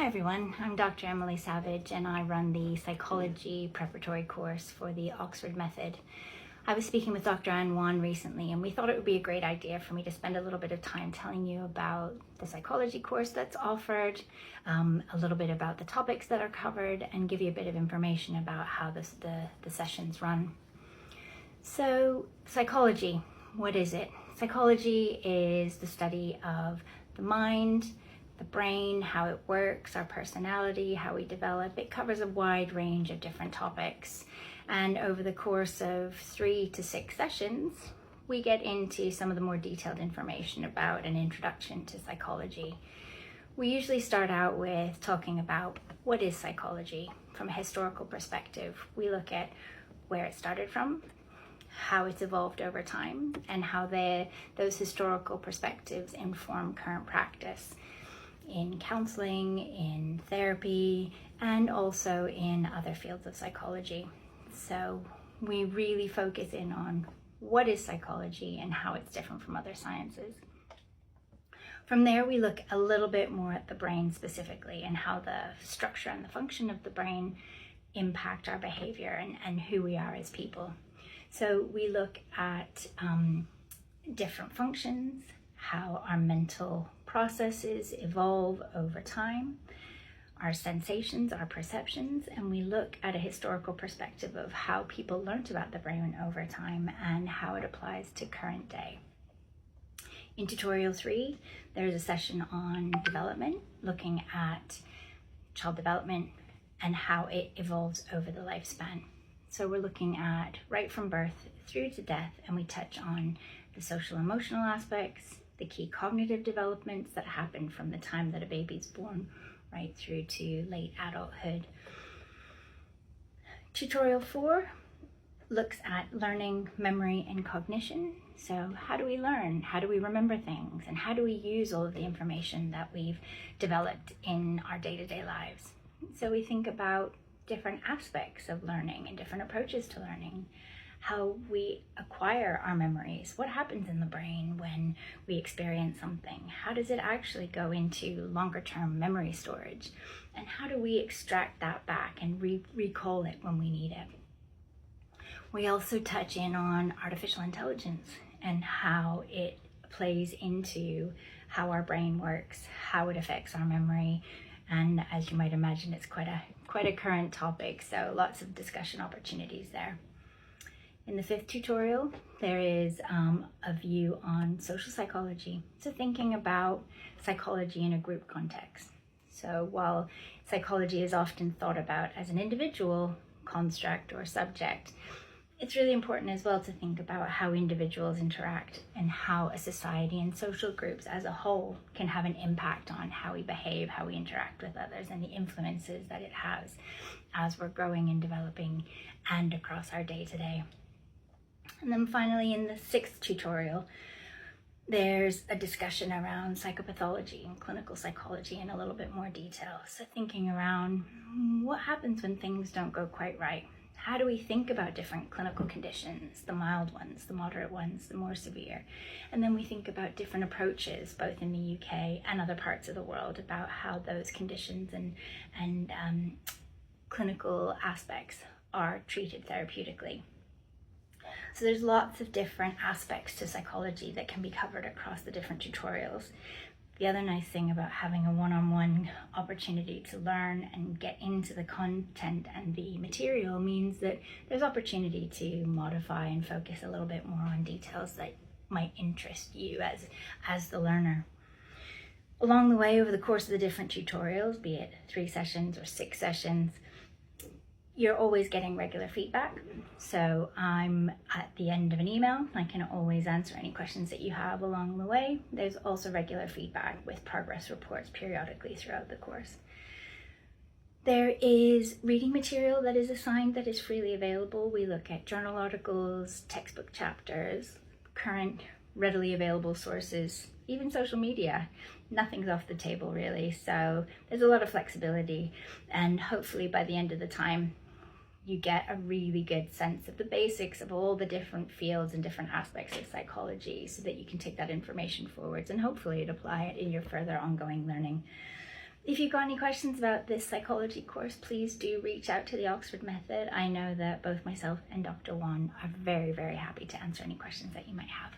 everyone, I'm Dr. Emily Savage and I run the psychology preparatory course for the Oxford Method. I was speaking with Dr. Anne Wan recently and we thought it would be a great idea for me to spend a little bit of time telling you about the psychology course that's offered, a little bit about the topics that are covered, and give you a bit of information about how the sessions run. So, psychology, what is it? Psychology is the study of the mind, the brain, how it works, our personality, how we develop. It covers a wide range of different topics. And over the course of 3 to 6 sessions, we get into some of the more detailed information about an introduction to psychology. We usually start out with talking about what is psychology from a historical perspective. We look at where it started from, how it's evolved over time, and how those historical perspectives inform current practice in counseling, in therapy, and also in other fields of psychology. So we really focus in on what is psychology and how it's different from other sciences. From there, we look a little bit more at the brain specifically and how the structure and the function of the brain impact our behavior and who we are as people. So we look at different functions, how our mental processes evolve over time, our sensations, our perceptions, and we look at a historical perspective of how people learnt about the brain over time and how it applies to current day. In tutorial 3, there's a session on development, looking at child development and how it evolves over the lifespan. So we're looking at right from birth through to death, and we touch on the social emotional aspects, the key cognitive developments that happen from the time that a baby's born right through to late adulthood. Tutorial 4 looks at learning, memory, and cognition. So how do we learn? How do we remember things? And how do we use all of the information that we've developed in our day-to-day lives? So we think about different aspects of learning and different approaches to learning, how we acquire our memories, what happens in the brain when we experience something, how does it actually go into longer term memory storage, and how do we extract that back and recall it when we need it. We also touch in on artificial intelligence and how it plays into how our brain works, how it affects our memory, and as you might imagine, it's quite a current topic, so lots of discussion opportunities there. In the 5th tutorial, there is a view on social psychology. So thinking about psychology in a group context. So while psychology is often thought about as an individual construct or subject, it's really important as well to think about how individuals interact and how a society and social groups as a whole can have an impact on how we behave, how we interact with others, and the influences that it has as we're growing and developing and across our day-to-day. And then finally, in the 6th tutorial, there's a discussion around psychopathology and clinical psychology in a little bit more detail. So thinking around what happens when things don't go quite right. How do we think about different clinical conditions, the mild ones, the moderate ones, the more severe? And then we think about different approaches, both in the UK and other parts of the world, about how those conditions and clinical aspects are treated therapeutically. So there's lots of different aspects to psychology that can be covered across the different tutorials. The other nice thing about having a one-on-one opportunity to learn and get into the content and the material means that there's opportunity to modify and focus a little bit more on details that might interest you as the learner. Along the way, over the course of the different tutorials, be it 3 sessions or 6 sessions, you're always getting regular feedback. So I'm at the end of an email. I can always answer any questions that you have along the way. There's also regular feedback with progress reports periodically throughout the course. There is reading material that is assigned that is freely available. We look at journal articles, textbook chapters, current readily available sources, even social media. Nothing's off the table really. So there's a lot of flexibility, and hopefully by the end of the time, you get a really good sense of the basics of all the different fields and different aspects of psychology so that you can take that information forwards and hopefully apply it in your further ongoing learning. If you've got any questions about this psychology course, please do reach out to the Oxford Method. I know that both myself and Dr. Wan are very, very happy to answer any questions that you might have.